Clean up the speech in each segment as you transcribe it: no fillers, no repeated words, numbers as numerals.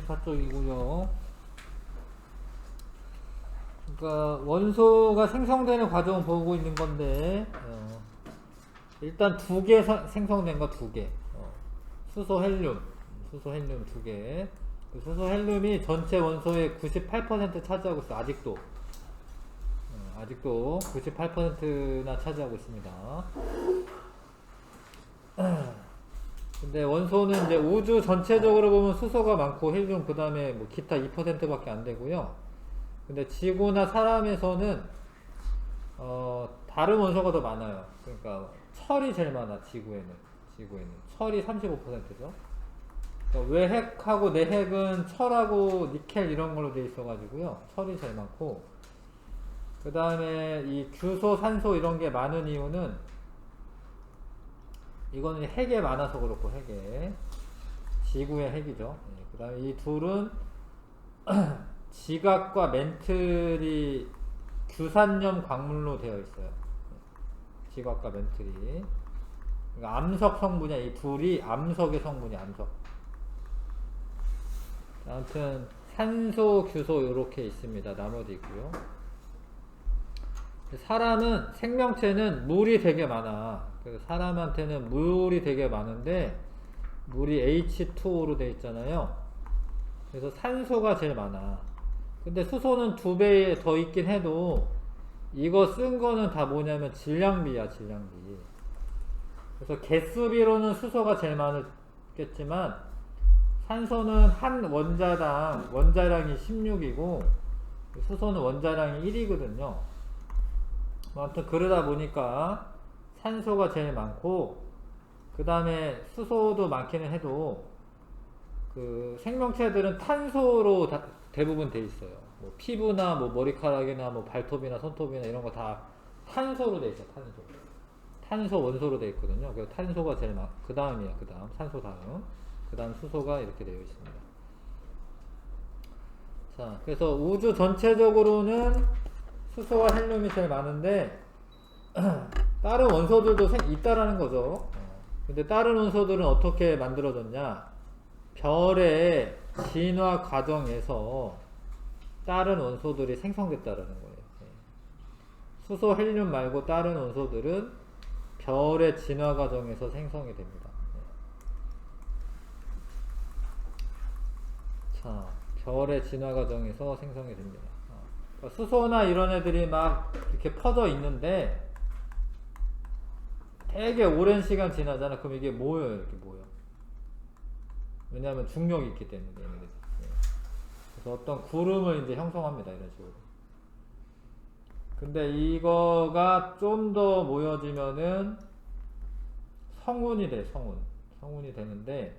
24쪽이고요. 그러니까 원소가 생성되는 과정을 보고 있는 건데 일단 두 개 생성된 거 두 개. 수소 헬륨 두 개. 그 수소 헬륨이 전체 원소의 98% 차지하고 있어. 아직도 98%나 차지하고 있습니다. 근데 원소는 이제 우주 전체적으로 보면 수소가 많고 헬륨 그 다음에 뭐 기타 2%밖에 안 되고요. 근데 지구나 사람에서는 다른 원소가 더 많아요. 그러니까 철이 제일 많아. 지구에는 철이 35%죠. 그러니까 외핵하고 내핵은 철하고 니켈 이런 걸로 돼 있어가지고요. 철이 제일 많고 그 다음에 이 규소, 산소 이런 게 많은 이유는 이거는 핵에 많아서 그렇고 핵에 지구의 핵이죠. 그 다음에 이 둘은 지각과 멘틀이 규산염 광물로 되어 있어요. 지각과 멘틀이 그러니까 암석 성분이야. 이 둘이 암석의 성분이야. 암석. 아무튼 산소, 규소 이렇게 있습니다. 나머지 있고요. 사람은 생명체는 물이 되게 많아. 그래서 사람한테는 물이 되게 많은데 물이 H2O로 되어 있잖아요. 그래서 산소가 제일 많아. 근데 수소는 2배 더 있긴 해도 이거 쓴 거는 다 뭐냐면 질량비야. 질량비. 그래서 개수비로는 수소가 제일 많겠지만 산소는 한 원자량이 16이고 수소는 원자량이 1이거든요. 아무튼 그러다 보니까 산소가 제일 많고 그 다음에 수소도 많기는 해도 그 생명체들은 탄소로 대부분 돼 있어요. 뭐 피부나 뭐 머리카락이나 뭐 발톱이나 손톱이나 이런 거 다 탄소로 돼 있어요. 탄소 원소로 돼 있거든요. 그래서 탄소가 제일 그 다음이야. 그 다음 산소 다음. 그 다음 수소가 이렇게 되어 있습니다. 자, 그래서 우주 전체적으로는 수소와 헬륨이 제일 많은데 다른 원소들도 있다라는 거죠. 근데 다른 원소들은 어떻게 만들어졌냐? 별의 진화 과정에서 다른 원소들이 생성됐다라는 거예요. 수소, 헬륨 말고 다른 원소들은 별의 진화 과정에서 생성이 됩니다. 자, 별의 진화 과정에서 생성이 됩니다. 그러니까 수소나 이런 애들이 막 이렇게 퍼져 있는데 되게 오랜 시간 지나잖아. 그럼 이게 모여요. 이렇게 모여. 왜냐하면 중력이 있기 때문에. 그래서 어떤 구름을 이제 형성합니다. 이런 식으로. 근데 이거가 좀 더 모여지면은 성운이 돼. 성운이 되는데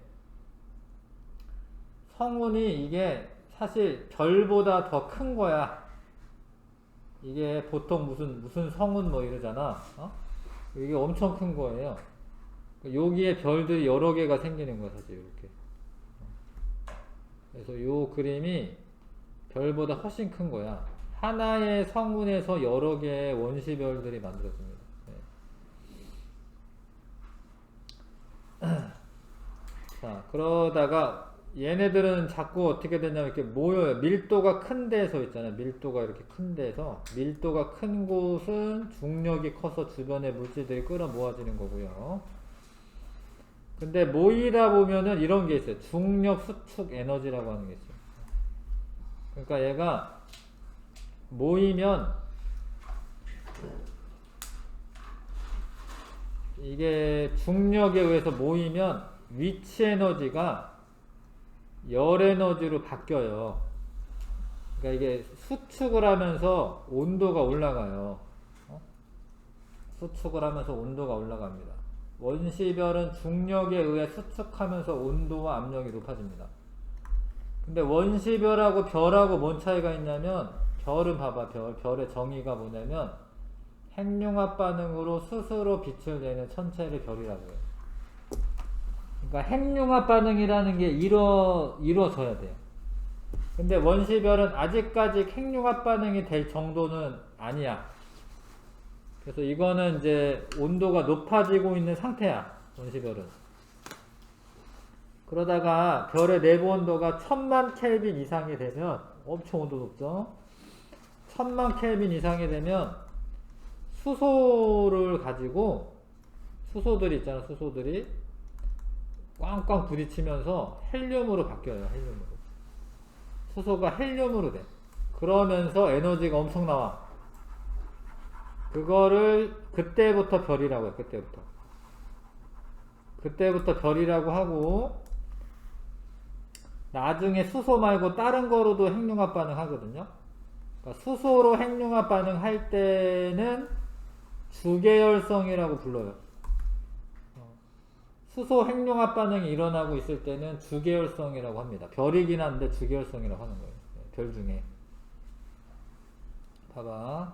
성운이 이게 사실 별보다 더 큰 거야. 이게 보통 무슨 성운 뭐 이러잖아. 이게 엄청 큰 거예요. 여기에 별들이 여러 개가 생기는 거야, 사실 이렇게. 그래서 요 그림이 별보다 훨씬 큰 거야. 하나의 성운에서 여러 개의 원시별들이 만들어집니다. 자, 그러다가 얘네들은 자꾸 어떻게 되냐면 이렇게 모여요. 밀도가 큰 데서 있잖아요. 밀도가 이렇게 큰 데서. 밀도가 큰 곳은 중력이 커서 주변의 물질들이 끌어 모아지는 거고요. 근데 모이다 보면은 이런 게 있어요. 중력 수축 에너지라고 하는 게 있어요. 그러니까 얘가 모이면 이게 중력에 의해서 모이면 위치 에너지가 열 에너지로 바뀌어요. 그러니까 이게 수축을 하면서 온도가 올라가요. 수축을 하면서 온도가 올라갑니다. 원시별은 중력에 의해 수축하면서 온도와 압력이 높아집니다. 근데 원시별하고 별하고 뭔 차이가 있냐면 별은 봐봐. 별의 정의가 뭐냐면 핵융합 반응으로 스스로 빛을 내는 천체를 별이라고 해요. 그러니까 핵융합 반응이라는 게 이루어져야 돼요. 근데 원시별은 아직까지 핵융합 반응이 될 정도는 아니야. 그래서 이거는 이제 온도가 높아지고 있는 상태야. 원시별은. 그러다가 별의 내부 온도가 1000만 켈빈 이상이 되면 엄청 온도 높죠. 1000만 켈빈 이상이 되면 수소를 가지고 수소들이 있잖아. 수소들이 꽝꽝 부딪히면서 헬륨으로 바뀌어요. 헬륨으로. 수소가 헬륨으로 돼. 그러면서 에너지가 엄청 나와. 그거를 그때부터 별이라고 해요. 그때부터 별이라고 하고, 나중에 수소 말고 다른 거로도 핵융합 반응하거든요. 그러니까 수소로 핵융합 반응할 때는 주계열성이라고 불러요. 수소 핵융합 반응이 일어나고 있을 때는 주계열성이라고 합니다. 별이긴 한데 주계열성이라고 하는 거예요. 별 중에. 봐봐.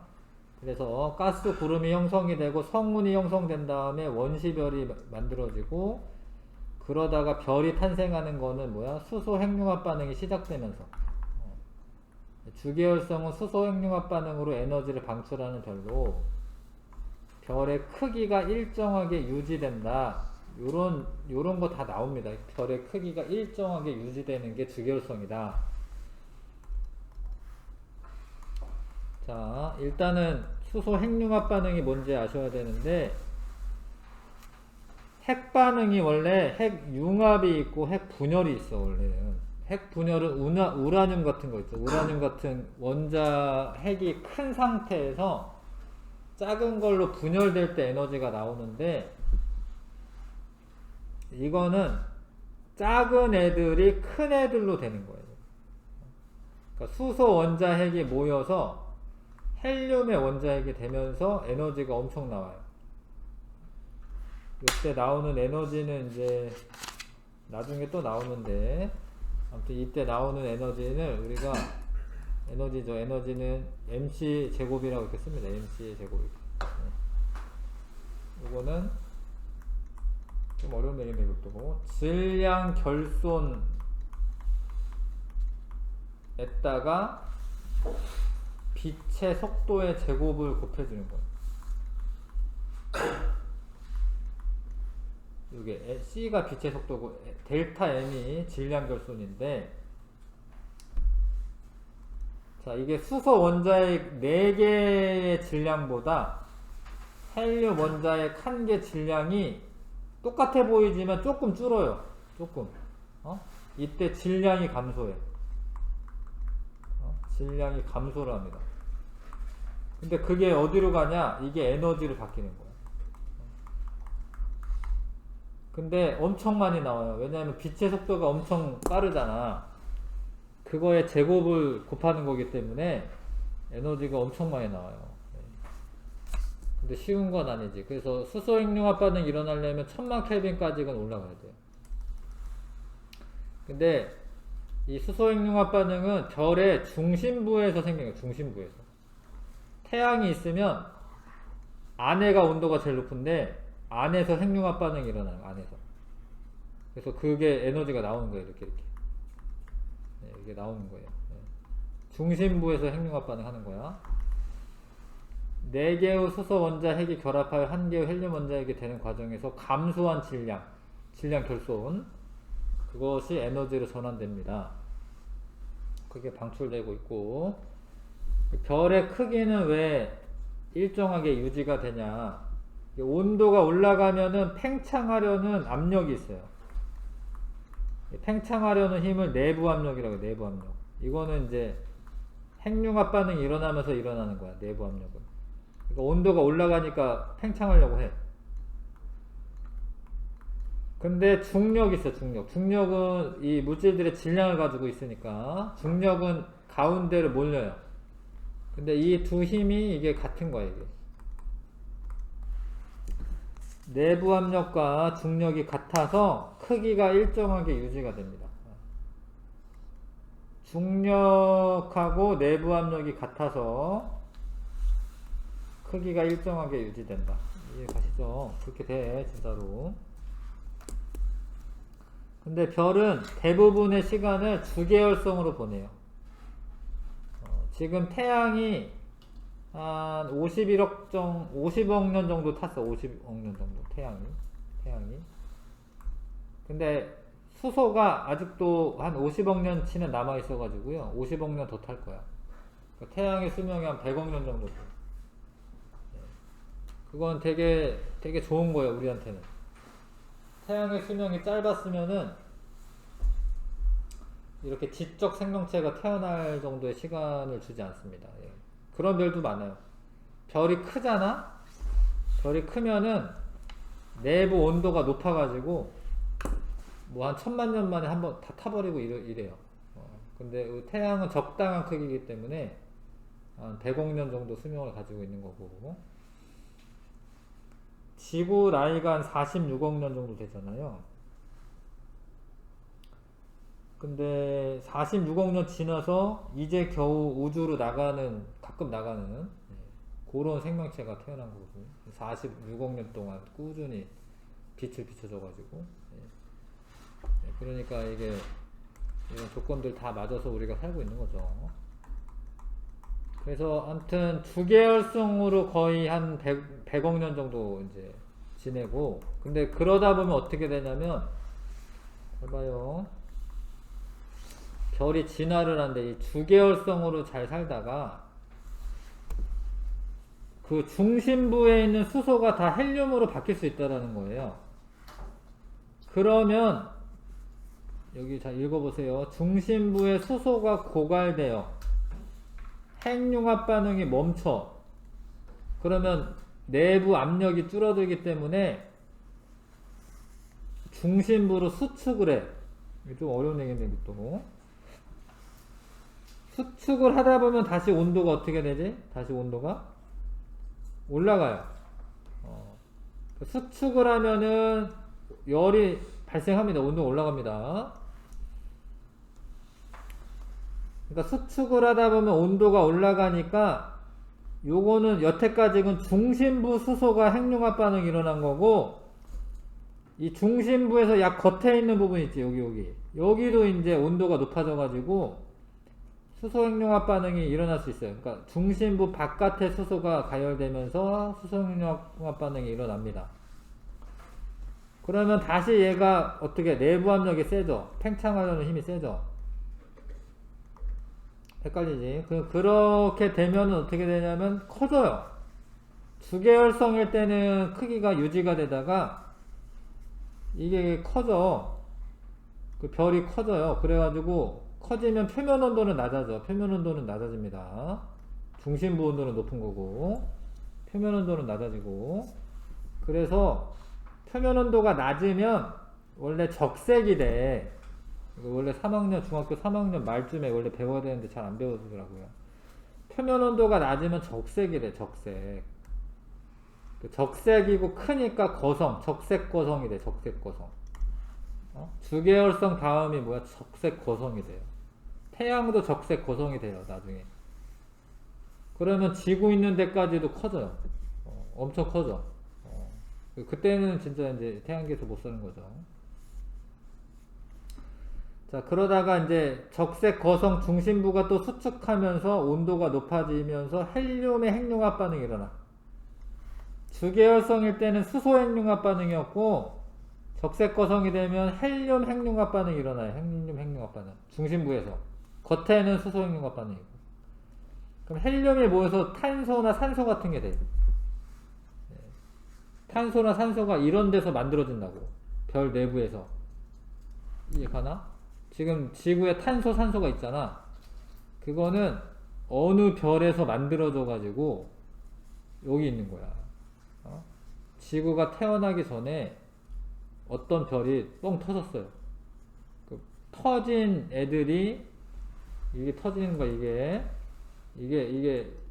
그래서 가스 구름이 형성이 되고 성운이 형성된 다음에 원시별이 만들어지고, 그러다가 별이 탄생하는 거는 뭐야? 수소 핵융합 반응이 시작되면서. 주계열성은 수소 핵융합 반응으로 에너지를 방출하는 별로, 별의 크기가 일정하게 유지된다. 요런 거 다 나옵니다. 별의 크기가 일정하게 유지되는 게 주계열성이다. 자, 일단은 수소 핵융합 반응이 뭔지 아셔야 되는데, 핵 반응이 원래 핵융합이 있고 핵분열이 있어. 원래는 핵분열은 우라늄 같은 거 있죠. 우라늄 같은 원자 핵이 큰 상태에서 작은 걸로 분열될 때 에너지가 나오는데, 이거는 작은 애들이 큰 애들로 되는 거예요. 그러니까 수소 원자 핵이 모여서 헬륨의 원자 핵이 되면서 에너지가 엄청 나와요. 이때 나오는 에너지는 이제 나중에 또 나오는데, 아무튼 이때 나오는 에너지는 우리가 에너지는 MC 제곱이라고 이렇게 씁니다. MC 제곱. 이거는 좀 어려운 얘기인데, 이것도 질량 결손에다가 빛의 속도의 제곱을 곱해주는 거예요. 이게 C가 빛의 속도고 델타 M이 질량 결손인데, 자, 이게 수소 원자핵 4개의 질량보다 헬륨 원자핵 1개 질량이 똑같아 보이지만 조금 줄어요. 조금. 이때 질량이 감소해. 질량이 감소를 합니다. 근데 그게 어디로 가냐? 이게 에너지로 바뀌는 거야. 근데 엄청 많이 나와요. 왜냐하면 빛의 속도가 엄청 빠르잖아. 그거에 제곱을 곱하는 거기 때문에 에너지가 엄청 많이 나와요. 근데 쉬운 건 아니지. 그래서 수소 핵융합 반응이 일어나려면 1000만 켈빈까지는 올라가야 돼요. 근데 이 수소 핵융합 반응은 별의 중심부에서 생겨요. 중심부에서. 태양이 있으면 안에가 온도가 제일 높은데 안에서 핵융합 반응이 일어나요. 안에서. 그래서 그게 에너지가 나오는 거예요. 이렇게. 네, 이게 나오는 거예요. 네. 중심부에서 핵융합 반응하는 거야. 4개의 수소 원자 핵이 결합하여 1개의 헬륨 원자 핵이 되는 과정에서 감소한 질량 결손, 그것이 에너지로 전환됩니다. 그게 방출되고 있고, 별의 크기는 왜 일정하게 유지가 되냐? 온도가 올라가면은 팽창하려는 압력이 있어요. 팽창하려는 힘을 내부 압력이라고 해요. 내부 압력. 이거는 이제 핵융합 반응이 일어나면서 일어나는 거야. 내부 압력은. 그러니까 온도가 올라가니까 팽창하려고 해. 근데 중력이 있어. 중력은 이 물질들의 질량을 가지고 있으니까 중력은 가운데로 몰려요. 근데 이 두 힘이 이게 같은 거예요. 이게. 내부 압력과 중력이 같아서 크기가 일정하게 유지가 됩니다. 중력하고 내부 압력이 같아서 크기가 일정하게 유지된다. 이해 가시죠? 그렇게 돼, 진짜로. 근데 별은 대부분의 시간을 주계열성으로 보내요. 지금 태양이 한 50억 년 정도 탔어. 50억 년 정도. 태양이. 근데 수소가 아직도 한 50억 년치는 남아 있어 가지고요. 50억 년 더 탈 거야. 그러니까 태양의 수명이 한 100억 년 정도 돼. 그건 되게 좋은 거예요, 우리한테는. 태양의 수명이 짧았으면은 이렇게 지적 생명체가 태어날 정도의 시간을 주지 않습니다. 예. 그런 별도 많아요. 별이 크잖아? 별이 크면은 내부 온도가 높아가지고 뭐 한 1000만 년 만에 한번 다 타버리고 이래요. 근데 태양은 적당한 크기이기 때문에 한 100억 년 정도 수명을 가지고 있는 거고, 지구 나이가 한 46억 년 정도 되잖아요. 근데 46억 년 지나서 이제 겨우 우주로 가끔 나가는 그런 생명체가 태어난 거거든요. 46억 년 동안 꾸준히 빛을 비춰줘가지고. 그러니까 이게 이런 조건들 다 맞아서 우리가 살고 있는 거죠. 그래서 아무튼 주계열성으로 거의 한 100억 년 정도 이제 지내고, 근데 그러다 보면 어떻게 되냐면, 잘 봐요. 별이 진화를 하는데 이 주계열성으로 잘 살다가 그 중심부에 있는 수소가 다 헬륨으로 바뀔 수 있다라는 거예요. 그러면 여기 잘 읽어보세요. 중심부에 수소가 고갈되어 핵융합 반응이 멈춰. 그러면 내부 압력이 줄어들기 때문에 중심부로 수축을 해. 이게 좀 어려운 얘기인데 또 수축을 하다 보면 다시 온도가 어떻게 되지? 다시 온도가 올라가요. 수축을 하면은 열이 발생합니다. 온도가 올라갑니다. 그러니까 수축을 하다 보면 온도가 올라가니까 요거는 여태까지는 중심부 수소가 핵융합 반응이 일어난 거고, 이 중심부에서 약 겉에 있는 부분 있지, 여기도 이제 온도가 높아져 가지고 수소 핵융합 반응이 일어날 수 있어요. 그러니까 중심부 바깥에 수소가 가열되면서 수소 핵융합 반응이 일어납니다. 그러면 다시 얘가 어떻게 내부 압력이 세죠? 팽창하려는 힘이 세죠? 헷갈리지? 그렇게 되면 어떻게 되냐면 커져요. 주계열성일 때는 크기가 유지가 되다가 이게 커져. 그 별이 커져요. 그래가지고 커지면 표면 온도는 낮아져. 표면 온도는 낮아집니다. 중심부 온도는 높은 거고 표면 온도는 낮아지고, 그래서 표면 온도가 낮으면 원래 적색이 돼. 원래 중학교 3학년 말쯤에 원래 배워야 되는데 잘 안 배워주더라고요. 표면 온도가 낮으면 적색이래, 적색. 적색이고 크니까 적색 거성이 돼, 적색 거성. 주계열성 다음이 뭐야? 적색 거성이 돼요. 태양도 적색 거성이 돼요, 나중에. 그러면 지구 있는 데까지도 커져요. 엄청 커져. 그때는 진짜 이제 태양계에서 못 사는 거죠. 자, 그러다가 이제 적색 거성 중심부가 또 수축하면서 온도가 높아지면서 헬륨의 핵융합 반응이 일어나. 주계열성일 때는 수소 핵융합 반응이었고, 적색 거성이 되면 헬륨 핵융합 반응이 일어나요. 헬륨 핵융합 반응. 중심부에서. 겉에는 수소 핵융합 반응이고. 그럼 헬륨이 모여서 탄소나 산소 같은 게 돼요. 탄소나 산소가 이런 데서 만들어진다고. 별 내부에서. 이해가나? 지금 지구에 탄소, 산소가 있잖아. 그거는 어느 별에서 만들어져 가지고 여기 있는 거야. 지구가 태어나기 전에 어떤 별이 뻥 터졌어요. 그 터진 애들이, 이게 터지는 거,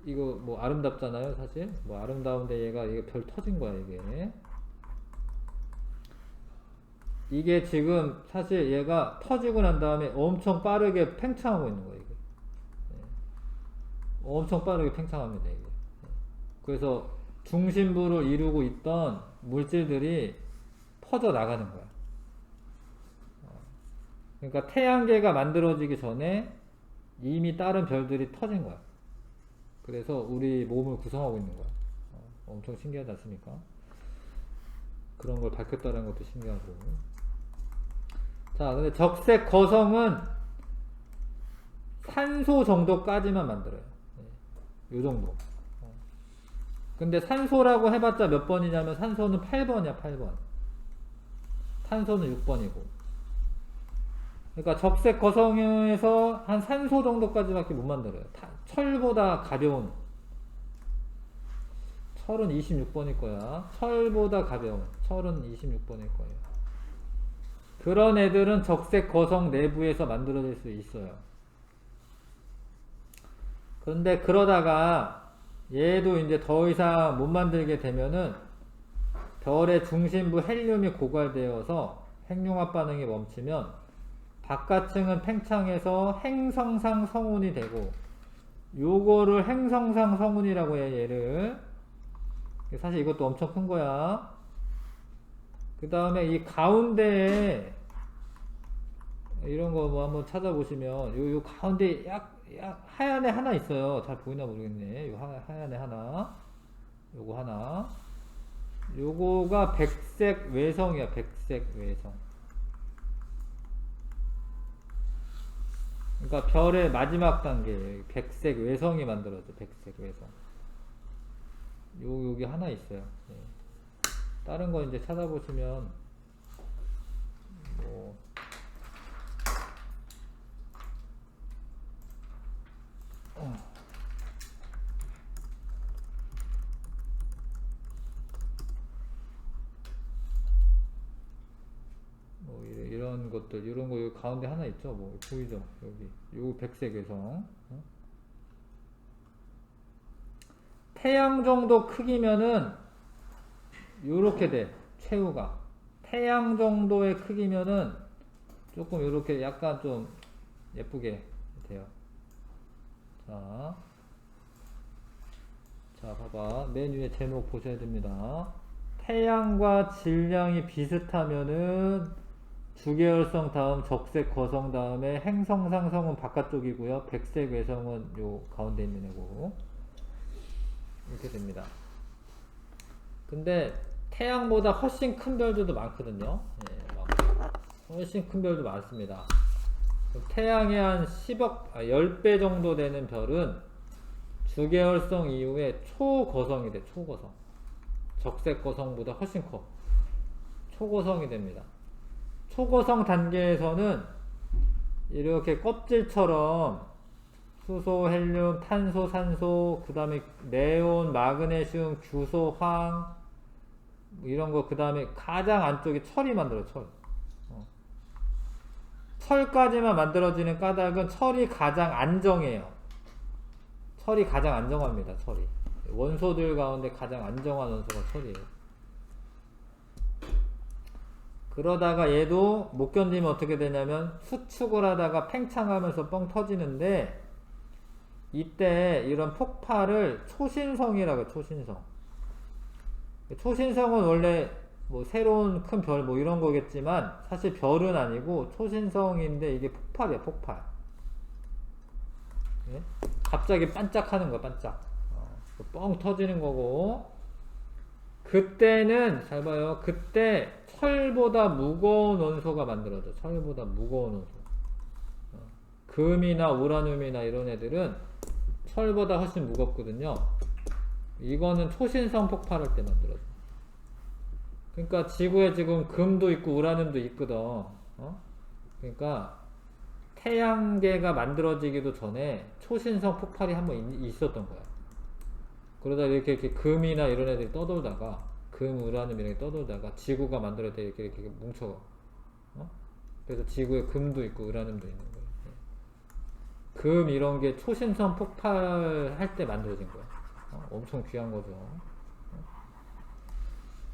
이거 뭐 아름답잖아요, 사실. 뭐 아름다운데 이게 별 터진 거야, 이게 지금 사실 얘가 터지고 난 다음에 엄청 빠르게 팽창하고 있는 거예요, 이게. 엄청 빠르게 팽창합니다, 이게. 그래서 중심부를 이루고 있던 물질들이 퍼져 나가는 거야. 그러니까 태양계가 만들어지기 전에 이미 다른 별들이 터진 거야. 그래서 우리 몸을 구성하고 있는 거야. 엄청 신기하지 않습니까? 그런 걸 밝혔다는 것도 신기하고. 자, 근데 적색 거성은 산소 정도까지만 만들어요. 요 정도. 근데 산소라고 해봤자 몇 번이냐면 산소는 8번이야, 8번. 탄소는 6번이고. 그러니까 적색 거성에서 한 산소 정도까지밖에 못 만들어요. 철보다 가벼운. 철은 26번일 거야. 철보다 가벼운. 철은 26번일 거예요. 그런 애들은 적색 거성 내부에서 만들어질 수 있어요. 그런데 그러다가 얘도 이제 더 이상 못 만들게 되면은 별의 중심부 헬륨이 고갈되어서 핵융합 반응이 멈추면 바깥층은 팽창해서 행성상 성운이 되고, 요거를 행성상 성운이라고 해. 얘를 사실 이것도 엄청 큰 거야. 그 다음에 이 가운데에 이런 거 뭐 한번 찾아보시면 요 가운데 약 하얀 애 하나 있어요. 잘 보이나 모르겠네. 요 하얀 애 하나, 요거 하나, 요거가 백색 외성이야. 백색 외성. 그러니까 별의 마지막 단계 백색 외성이 만들어져. 백색 외성. 여기 하나 있어요. 네. 다른 거 이제 찾아보시면 뭐 이런 것들, 이런 거 여기 가운데 하나 있죠. 뭐 보이죠? 여기 요 백색 외성. 태양 정도 크기면은 요렇게 돼. 최후가 태양 정도의 크기면은 조금 요렇게 약간 좀 예쁘게 돼요. 자 봐봐. 맨 위에 제목 보셔야 됩니다. 태양과 질량이 비슷하면은 주계열성 다음 적색 거성 다음에 행성상 성은 바깥쪽이고요. 백색 외성은 요 가운데 있는 애고. 이렇게 됩니다. 근데 태양보다 훨씬 큰 별들도 많거든요. 훨씬 큰 별도 많습니다. 태양의 한 10배 정도 되는 별은 주계열성 이후에 초거성이 돼. 초거성. 적색 거성보다 훨씬 커. 초거성이 됩니다. 초거성 단계에서는 이렇게 껍질처럼 수소, 헬륨, 탄소, 산소, 그 다음에 네온, 마그네슘, 규소, 황 이런 거, 그 다음에 가장 안쪽에 철이 만들어요. 철. 철까지만 만들어지는 까닭은 철이 가장 안정해요. 철이 가장 안정합니다. 철이. 원소들 가운데 가장 안정한 원소가 철이에요. 그러다가 얘도 못 견디면 어떻게 되냐면 수축을 하다가 팽창하면서 뻥 터지는데, 이때 이런 폭발을 초신성이라고. 초신성. 초신성은 원래 뭐 새로운 큰 별 뭐 이런 거겠지만 사실 별은 아니고 초신성인데 이게 폭발이야. 폭발. 예? 갑자기 반짝하는 거야. 반짝. 뻥 터지는 거고, 그때는 잘 봐요. 그때 철보다 무거운 원소가 만들어져. 철보다 무거운 원소. 금이나 우라늄이나 이런 애들은 철보다 훨씬 무겁거든요. 이거는 초신성 폭발할 때 만들어져. 그러니까 지구에 지금 금도 있고 우라늄도 있거든. 그러니까 태양계가 만들어지기도 전에 초신성 폭발이 한번 있었던 거야. 그러다 이렇게 금이나 이런 애들이 떠돌다가, 금, 우라늄 이런 게 떠돌다가 지구가 만들어져 이렇게 뭉쳐. 그래서 지구에 금도 있고 우라늄도 있는 거예요. 금 이런 게 초신성 폭발할 때 만들어진 거야. 엄청 귀한 거죠.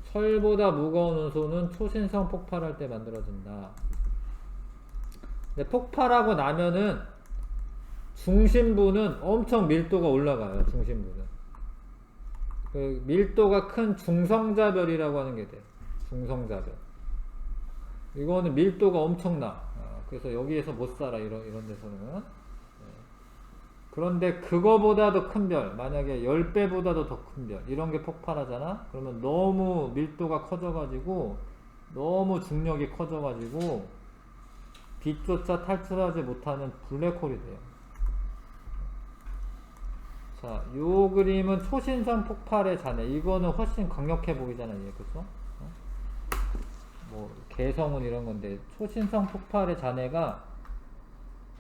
철보다 무거운 원소는 초신성 폭발할 때 만들어진다. 근데 폭발하고 나면은 중심부는 엄청 밀도가 올라가요. 중심부는. 그 밀도가 큰 중성자별이라고 하는 게 돼. 중성자별. 이거는 밀도가 엄청나. 그래서 여기에서 못 살아. 이런 데서는. 그런데 그거보다도 큰 별, 만약에 10배보다도 더 큰 별, 이런 게 폭발하잖아? 그러면 너무 밀도가 커져가지고, 너무 중력이 커져가지고, 빛조차 탈출하지 못하는 블랙홀이 돼요. 자, 요 그림은 초신성 폭발의 잔해. 이거는 훨씬 강력해 보이잖아요, 얘, 그죠? 뭐 개성운 이런 건데, 초신성 폭발의 잔해가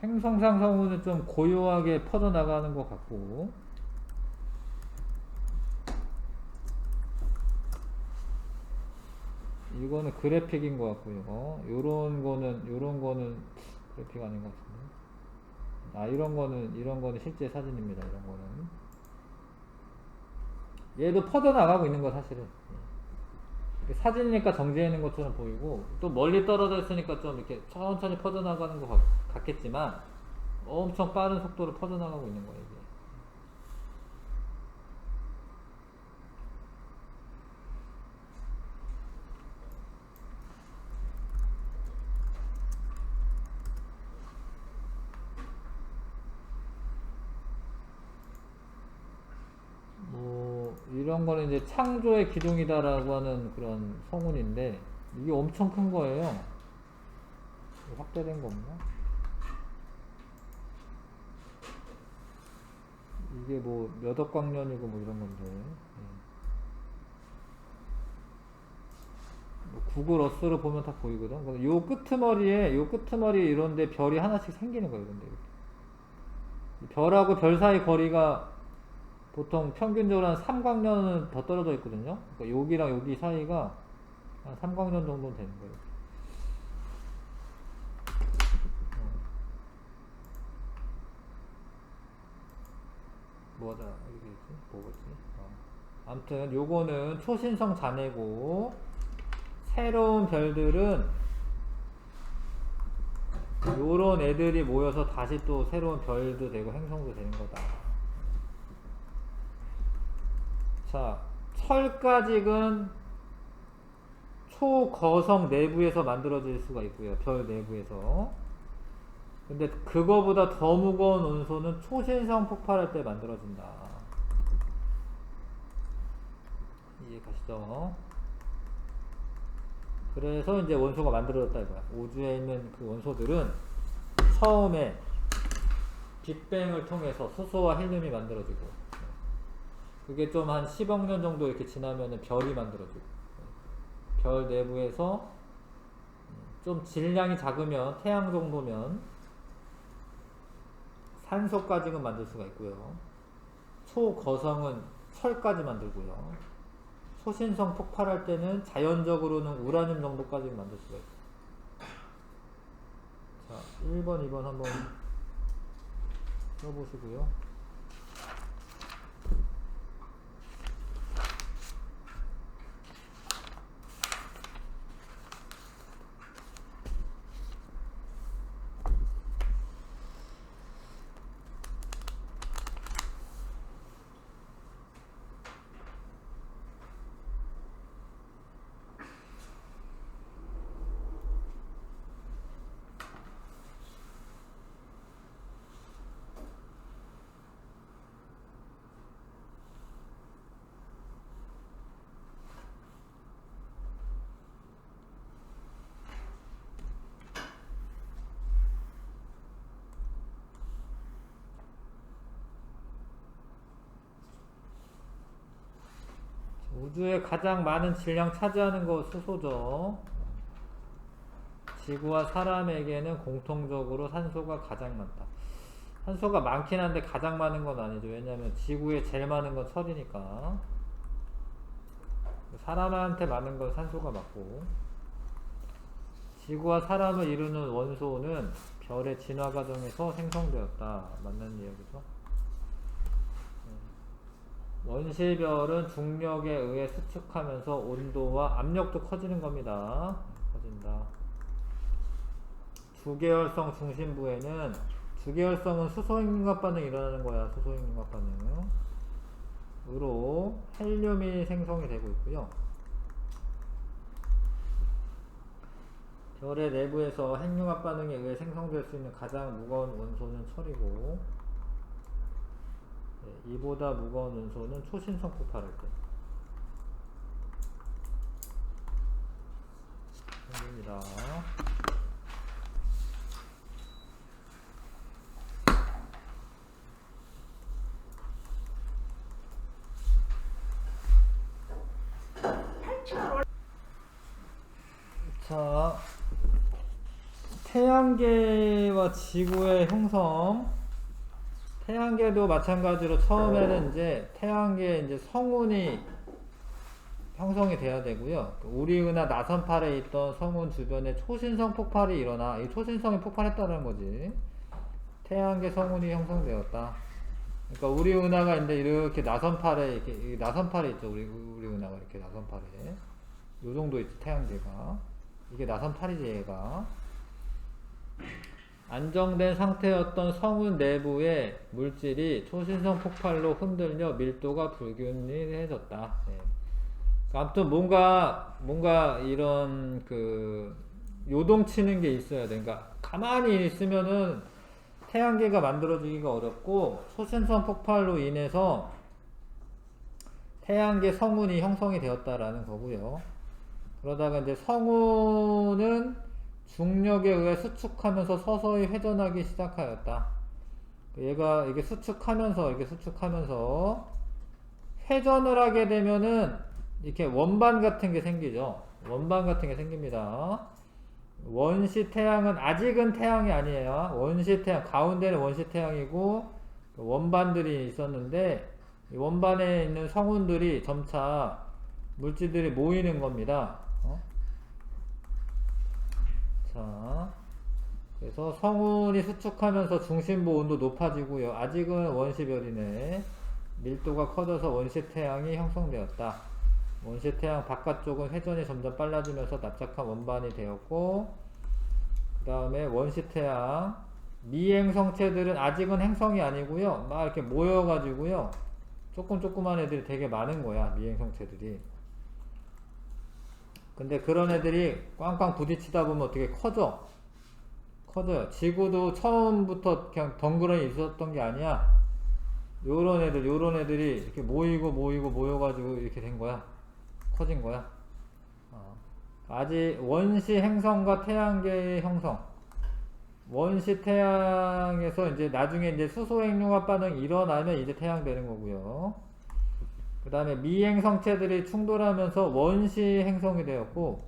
행성상 성운은 좀 고요하게 퍼져나가는 것 같고, 이거는 그래픽인 것 같고요. 요런 거는 그래픽 아닌 것 같은데. 아, 이런 거는 실제 사진입니다. 이런 거는. 얘도 퍼져나가고 있는 거 사실은. 사진이니까 정지해 있는 것처럼 보이고, 또 멀리 떨어져 있으니까 좀 이렇게 천천히 퍼져나가는 것 같겠지만, 엄청 빠른 속도로 퍼져나가고 있는 거예요, 이게. 이런 거는 이제 창조의 기둥이다라고 하는 그런 성운인데, 이게 엄청 큰 거예요. 확대된 거 없나? 이게 뭐 몇 억 광년이고 뭐 이런 건데. 뭐 구글 어스로 보면 다 보이거든. 요 끄트머리 이런데 별이 하나씩 생기는 거예요. 근데 별하고 별 사이 거리가 보통 평균적으로 한 3광년은 더 떨어져 있거든요. 그러니까 여기랑 여기 사이가 한 3광년 정도 되는 거예요. 뭐다, 이게 있지? 뭐겠지? 아무튼 요거는 초신성 잔해고, 새로운 별들은 요런 애들이 모여서 다시 또 새로운 별도 되고 행성도 되는 거다. 자, 철가직은 초거성 내부에서 만들어질 수가 있고요. 별 내부에서. 근데 그거보다 더 무거운 원소는 초신성 폭발할 때 만들어진다. 이해 가시죠? 그래서 이제 원소가 만들어졌다 이거야. 우주에 있는 그 원소들은 처음에 빅뱅을 통해서 수소와 헬륨이 만들어지고, 그게 좀 한 10억 년 정도 이렇게 지나면은 별이 만들어지고, 별 내부에서 좀 질량이 작으면, 태양 정도면 산소까지는 만들 수가 있고요. 초거성은 철까지 만들고요. 초신성 폭발할 때는 자연적으로는 우라늄 정도까지 만들 수가 있어요. 자, 1번, 2번 한번 써보시고요. 우주에 가장 많은 질량 차지하는 거 수소죠. 지구와 사람에게는 공통적으로 산소가 가장 많다. 산소가 많긴 한데 가장 많은 건 아니죠. 왜냐하면 지구에 제일 많은 건 철이니까. 사람한테 많은 건 산소가 맞고, 지구와 사람을 이루는 원소는 별의 진화 과정에서 생성되었다. 맞는 이야기죠. 원시별은 중력에 의해 수축하면서 온도와 압력도 커지는 겁니다. 커진다. 주계열성 중심부에는, 주계열성은 수소행륜합 반응이 일어나는 거야. 수소행륜합 반응으로 헬륨이 생성이 되고 있고요. 별의 내부에서 핵융합 반응에 의해 생성될 수 있는 가장 무거운 원소는 철이고, 이보다 무거운 원소는 초신성 폭발할 때 생깁니다. 자, 태양계와 지구의 형성. 태양계도 마찬가지로 처음에는 이제 태양계에 이제 성운이 형성이 돼야 되고요. 우리 은하 나선팔에 있던 성운 주변에 초신성 폭발이 일어나, 이 초신성이 폭발했다는 거지. 태양계 성운이 형성되었다. 그러니까 우리 은하가 이제 이렇게 나선팔에 이렇게 나선팔에 있죠. 우리 은하가 이렇게 나선팔에 요 정도 있죠. 태양계가 이게 나선팔이지. 얘가 안정된 상태였던 성운 내부의 물질이 초신성 폭발로 흔들려 밀도가 불균일해졌다. 네. 아무튼 뭔가 이런 그 요동치는 게 있어야 돼. 그러니까 가만히 있으면은 태양계가 만들어지기가 어렵고 초신성 폭발로 인해서 태양계 성운이 형성이 되었다라는 거고요. 그러다가 이제 성운은 중력에 의해 수축하면서 서서히 회전하기 시작하였다. 얘가 이게 수축하면서 회전을 하게 되면은 이렇게 원반 같은 게 생기죠. 원반 같은 게 생깁니다. 원시 태양은 아직은 태양이 아니에요. 원시 태양, 가운데는 원시 태양이고 원반들이 있었는데 이 원반에 있는 성운들이 점차 물질들이 모이는 겁니다. 자, 그래서 성운이 수축하면서 중심부 온도 높아지고요. 아직은 원시별이네. 밀도가 커져서 원시 태양이 형성되었다. 원시 태양 바깥쪽은 회전이 점점 빨라지면서 납작한 원반이 되었고, 그 다음에 원시 태양 미행성체들은 아직은 행성이 아니고요. 막 이렇게 모여가지고요. 조그만 애들이 되게 많은 거야. 미행성체들이. 근데 그런 애들이 꽝꽝 부딪히다 보면 어떻게 커져요. 지구도 처음부터 그냥 덩그러니 있었던 게 아니야. 요런 애들이 이렇게 모여가지고 이렇게 된 거야. 커진 거야. 아직 원시 행성과 태양계의 형성. 원시 태양에서 이제 나중에 이제 수소 핵융합 반응이 일어나면 이제 태양 되는 거고요. 그 다음에 미행성체들이 충돌하면서 원시 행성이 되었고,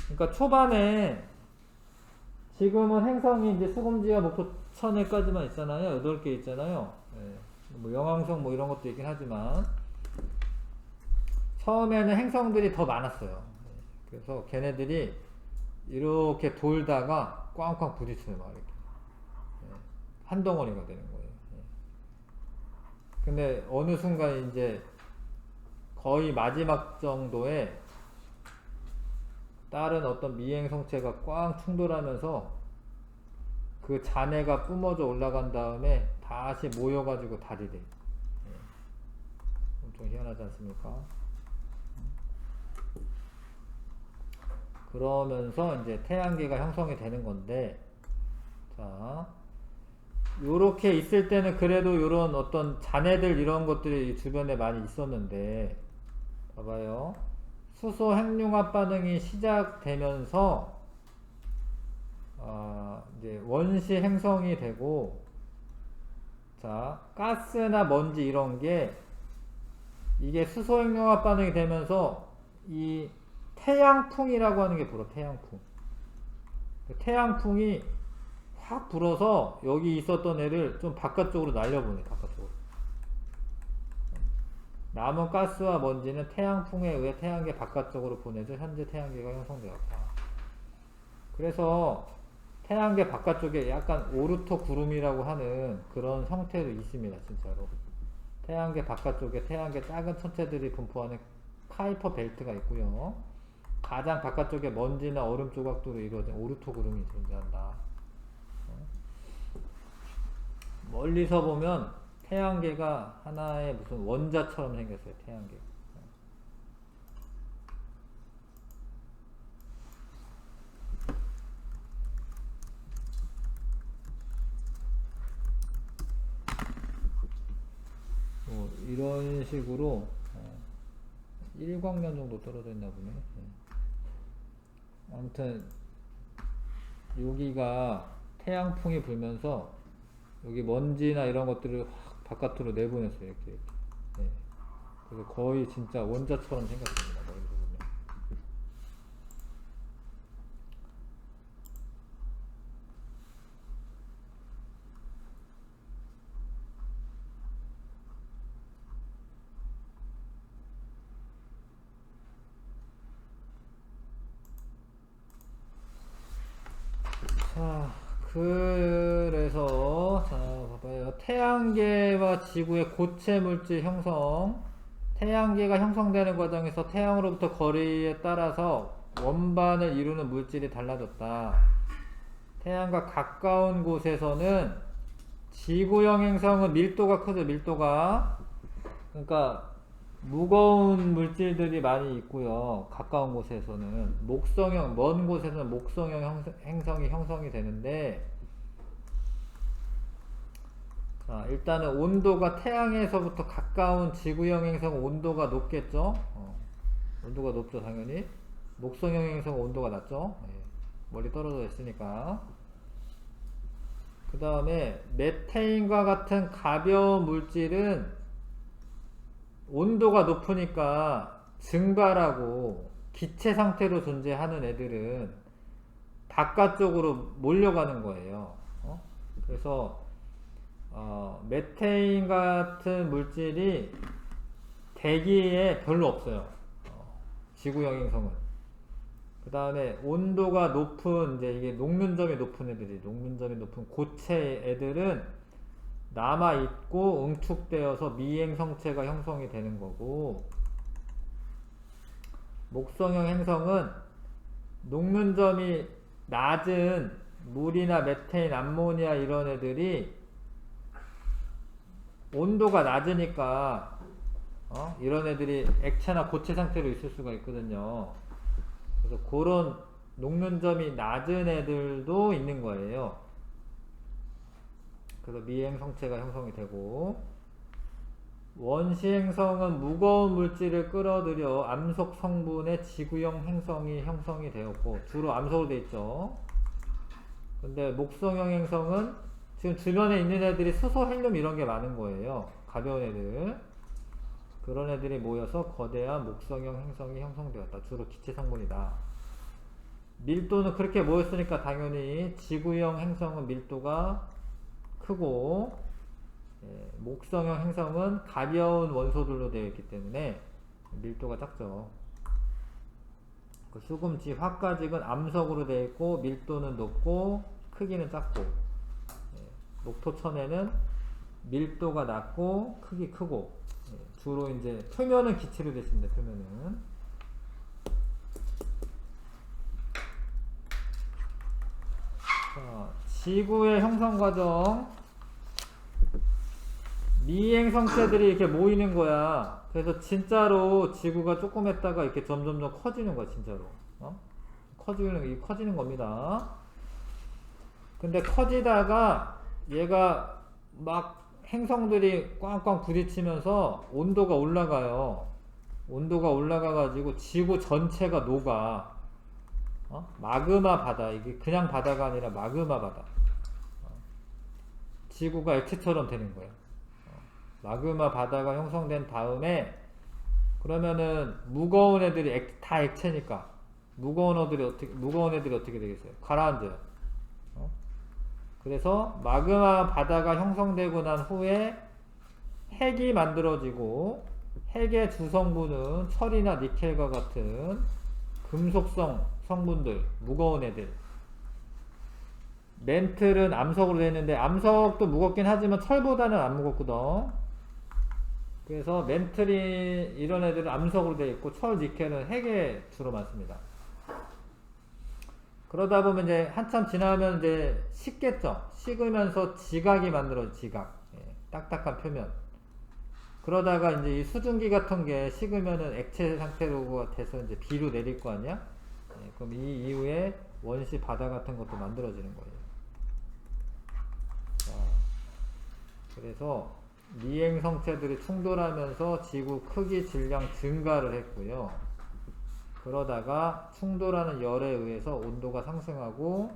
그러니까 초반에 지금은 행성이 이제 수금지와 목토천일까지만 있잖아요. 8개 있잖아요. 네. 뭐 영왕성 뭐 이런 것도 있긴 하지만 처음에는 행성들이 더 많았어요. 그래서 걔네들이 이렇게 돌다가 꽝꽝 부딪혀요. 막 이렇게. 한 덩어리가 되는 거예요. 근데 어느 순간 이제 거의 마지막 정도에 다른 어떤 미행성체가 꽝 충돌하면서 그 잔해가 뿜어져 올라간 다음에 다시 모여가지고 달이 돼. 엄청 희한하지 않습니까? 그러면서 이제 태양계가 형성이 되는 건데, 자, 요렇게 있을 때는 그래도 요런 어떤 잔해들 이런 것들이 주변에 많이 있었는데, 봐봐요. 수소 핵융합 반응이 시작되면서, 이제 원시 행성이 되고, 자, 가스나 먼지 이런 게, 이게 수소 핵융합 반응이 되면서, 이 태양풍이라고 하는 게 불어. 태양풍. 태양풍이 확 불어서 여기 있었던 애를 좀 바깥쪽으로 날려보내. 바깥쪽으로. 남은 가스와 먼지는 태양풍에 의해 태양계 바깥쪽으로 보내져 현재 태양계가 형성되었다. 그래서 태양계 바깥쪽에 약간 오르토 구름이라고 하는 그런 형태도 있습니다. 진짜로. 태양계 바깥쪽에 태양계 작은 천체들이 분포하는 카이퍼 벨트가 있고요. 가장 바깥쪽에 먼지나 얼음 조각도로 이루어진 오르토 구름이 존재한다. 멀리서 보면 태양계가 하나의 무슨 원자처럼 생겼어요. 태양계. 이런 식으로 일광년 정도 떨어져 있나 보네. 아무튼 여기가 태양풍이 불면서 여기 먼지나 이런 것들을 확 바깥으로 내보냈어요. 이렇게. 네. 그래서 거의 진짜 원자처럼 생겼습니다. 멀리서 보면. 자, 그래서 자 봐봐요. 태양계와 지구의 고체 물질 형성. 태양계가 형성되는 과정에서 태양으로부터 거리에 따라서 원반을 이루는 물질이 달라졌다. 태양과 가까운 곳에서는 지구형 행성은 밀도가 크죠. 밀도가. 그러니까 무거운 물질들이 많이 있고요. 가까운 곳에서는 목성형, 먼 곳에서는 목성형 행성이 형성이 되는데, 자, 일단은 온도가 태양에서부터 가까운 지구형 행성은 온도가 높겠죠. 온도가 높죠, 당연히. 목성형 행성은 온도가 낮죠. 멀리 떨어져 있으니까. 그 다음에 메테인과 같은 가벼운 물질은 온도가 높으니까 증발하고 기체 상태로 존재하는 애들은 바깥쪽으로 몰려가는 거예요. 그래서 메테인 같은 물질이 대기에 별로 없어요. 지구형 행성은. 그 다음에 온도가 높은, 이제 이게 녹는 점이 높은 애들이, 녹는 점이 높은 고체 애들은 남아있고 응축되어서 미행성체가 형성이 되는 거고, 목성형 행성은 녹는 점이 낮은 물이나 메테인, 암모니아 이런 애들이 온도가 낮으니까 이런 애들이 액체나 고체 상태로 있을 수가 있거든요. 그래서 그런 녹는 점이 낮은 애들도 있는 거예요. 그래서 미행성체가 형성이 되고, 원시행성은 무거운 물질을 끌어들여 암석 성분의 지구형 행성이 형성이 되었고, 주로 암석으로 되어 있죠. 근데 목성형 행성은 지금 주변에 있는 애들이 수소, 헬륨 이런 게 많은 거예요. 가벼운 애들. 그런 애들이 모여서 거대한 목성형 행성이 형성되었다. 주로 기체 성분이다. 밀도는 그렇게 모였으니까 당연히 지구형 행성은 밀도가 크고, 목성형 행성은 가벼운 원소들로 되어 있기 때문에 밀도가 작죠. 그 수금지, 화가직은 암석으로 되어 있고 밀도는 높고 크기는 작고, 녹토천에는 밀도가 낮고 크기 크고, 주로 이제 표면은 기체로 되어 있습니다. 표면은. 자, 지구의 형성 과정. 미행성체들이 이렇게 모이는 거야. 그래서 진짜로 지구가 조금 했다가 이렇게 점점점 커지는 거야, 진짜로. 커지는 겁니다. 근데 커지다가 얘가 막 행성들이 꽝꽝 부딪히면서 온도가 올라가요. 온도가 올라가가지고 지구 전체가 녹아. 마그마 바다. 이게 그냥 바다가 아니라 마그마 바다. 지구가 액체처럼 되는 거예요. 마그마 바다가 형성된 다음에, 그러면은 무거운 애들이 다 액체니까 무거운 애들이 어떻게 되겠어요? 가라앉아요. 그래서 마그마 바다가 형성되고 난 후에 핵이 만들어지고, 핵의 주성분은 철이나 니켈과 같은 금속성 성분들, 무거운 애들. 멘틀은 암석으로 되어 있는데, 암석도 무겁긴 하지만 철보다는 안 무겁거든. 그래서 멘틀이 이런 애들은 암석으로 되어 있고, 철, 니켈은 핵에 주로 많습니다. 그러다 보면 이제 한참 지나면 이제 식겠죠. 식으면서 지각이 만들어져. 지각. 딱딱한 표면. 그러다가 이제 이 수증기 같은 게 식으면은 액체 상태로 돼서 이제 비로 내릴 거 아니야? 그럼 이 이후에 원시 바다 같은 것도 만들어지는 거예요. 자, 그래서 미행성체들이 충돌하면서 지구 크기 질량 증가를 했고요. 그러다가 충돌하는 열에 의해서 온도가 상승하고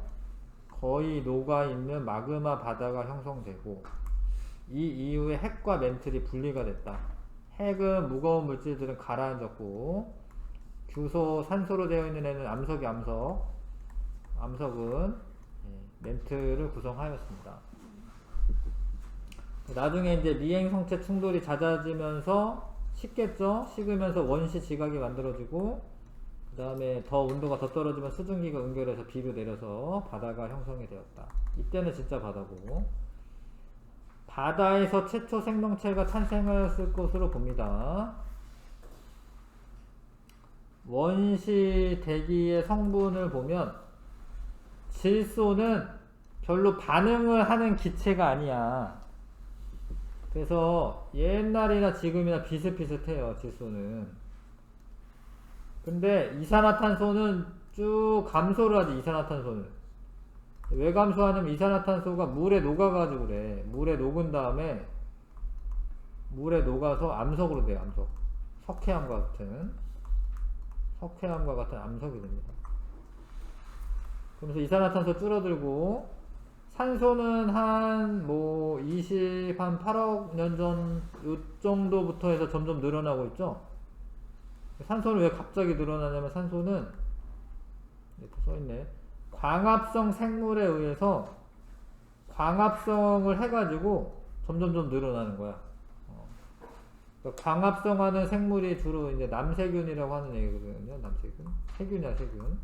거의 녹아있는 마그마 바다가 형성되고, 이 이후에 핵과 멘틀이 분리가 됐다. 핵은 무거운 물질들은 가라앉았고, 규소, 산소로 되어 있는 애는 암석은 멘틀을 구성하였습니다. 나중에 이제 미행성체 충돌이 잦아지면서 식겠죠. 식으면서 원시 지각이 만들어지고, 그 다음에 더 온도가 더 떨어지면 수증기가 응결해서 비로 내려서 바다가 형성이 되었다. 이때는 진짜 바다고, 바다에서 최초 생명체가 탄생하였을 것으로 봅니다. 원시 대기의 성분을 보면 질소는 별로 반응을 하는 기체가 아니야. 그래서 옛날이나 지금이나 비슷비슷해요, 질소는. 근데 이산화탄소는 쭉 감소를 하지. 이산화탄소는 왜 감소하냐면 이산화탄소가 물에 녹아가지고 그래. 물에 녹은 다음에 물에 녹아서 암석으로 돼요. 암석. 석회암과 같은 암석이 됩니다. 그러면서 이산화탄소 줄어들고, 산소는 한 8억 년 전 요 정도부터 해서 점점 늘어나고 있죠. 산소는 왜 갑자기 늘어나냐면, 산소는 이렇게 써있네, 광합성 생물에 의해서 광합성을 해가지고 점점점 늘어나는 거야. 그러니까 광합성하는 생물이 주로 이제 남세균이라고 하는 얘기거든요. 남세균, 세균이야, 세균.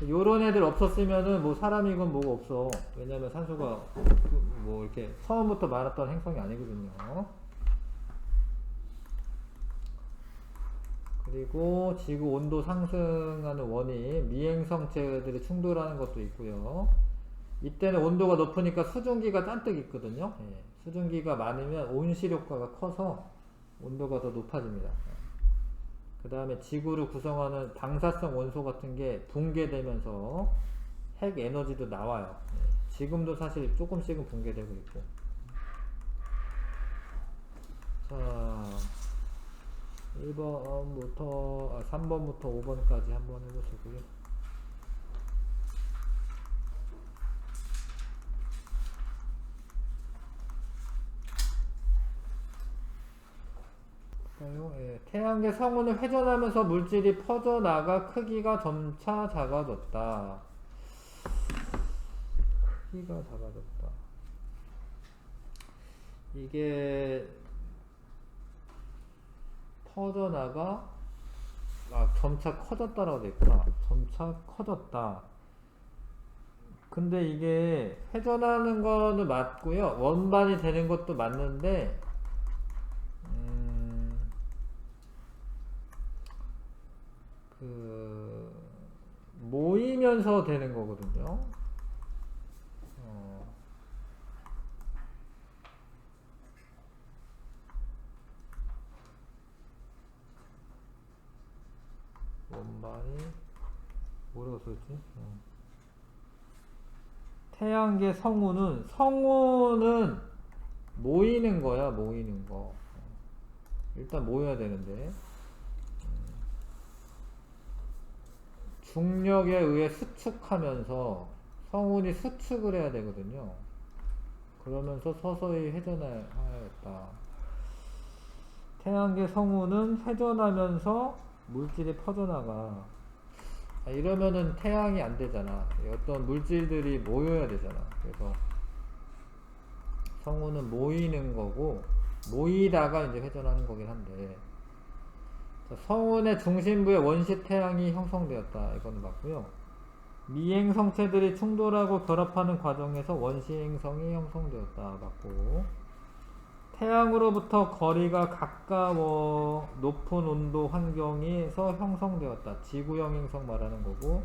요런 애들 없었으면은 뭐 사람이건 뭐가 없어. 왜냐면 산소가 뭐 이렇게 처음부터 많았던 행성이 아니거든요. 그리고 지구 온도 상승하는 원인, 미행성체들이 충돌하는 것도 있고요. 이때는 온도가 높으니까 수증기가 잔뜩 있거든요. 예, 수증기가 많으면 온실 효과가 커서 온도가 더 높아집니다. 그 다음에 지구를 구성하는 방사성 원소 같은 게 붕괴되면서 핵 에너지도 나와요. 예, 지금도 사실 조금씩은 붕괴되고 있고. 자, 1번부터 3번부터 5번까지 한번 해보시고요. 예, 태양계 성운은 회전하면서 물질이 퍼져나가 크기가 점차 작아졌다. 크기가 작아졌다. 이게 퍼져나가, 점차 커졌다라고 되어있구나. 점차 커졌다. 근데 이게 회전하는 거는 맞고요, 원반이 되는 것도 맞는데, 모이면서 되는 거거든요. 원반이 뭐라고 써있지? 태양계 성운은 모이는 거야, 모이는 거. 일단 모여야 되는데, 중력에 의해 수축하면서 성운이 수축을 해야 되거든요. 그러면서 서서히 회전하였다. 태양계 성운은 회전하면서 물질이 퍼져나가. 이러면은 태양이 안 되잖아. 어떤 물질들이 모여야 되잖아. 그래서 성운은 모이는 거고, 모이다가 이제 회전하는 거긴 한데, 자, 성운의 중심부에 원시 태양이 형성되었다. 이거는 맞고요. 미행성체들이 충돌하고 결합하는 과정에서 원시 행성이 형성되었다. 맞고, 태양으로부터 거리가 가까워 높은 온도 환경에서 형성되었다. 지구형 행성 말하는 거고,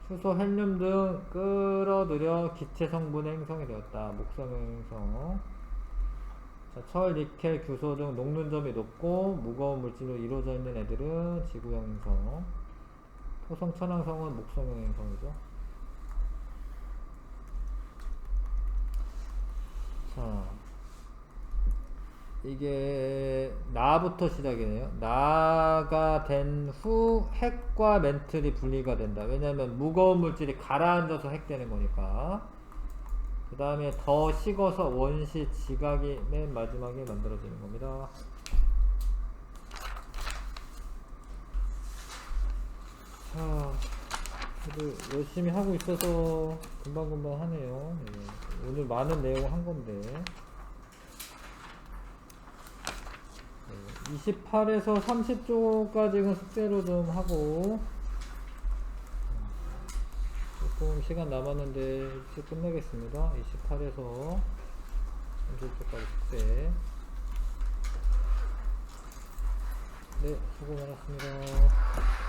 수소, 헬륨 등 끌어들여 기체 성분의 행성이 되었다. 목성형 행성. 자, 철, 니켈, 규소 등 녹는 점이 높고 무거운 물질로 이루어져 있는 애들은 지구형 행성. 토성, 천왕성은 목성형 행성이죠. 자, 이게 나부터 시작이네요. 나가 된 후 핵과 멘틀이 분리가 된다. 왜냐면 무거운 물질이 가라앉아서 핵되는 거니까. 그 다음에 더 식어서 원시 지각이 맨 마지막에 만들어지는 겁니다. 자, 그래도 열심히 하고 있어서 금방금방 하네요. 네. 오늘 많은 내용 한 건데. 네. 28에서 30쪽까지는 숙제로 좀 하고, 조금 시간 남았는데 일찍 끝내겠습니다. 28에서 30쪽까지 숙제. 네, 수고 많았습니다.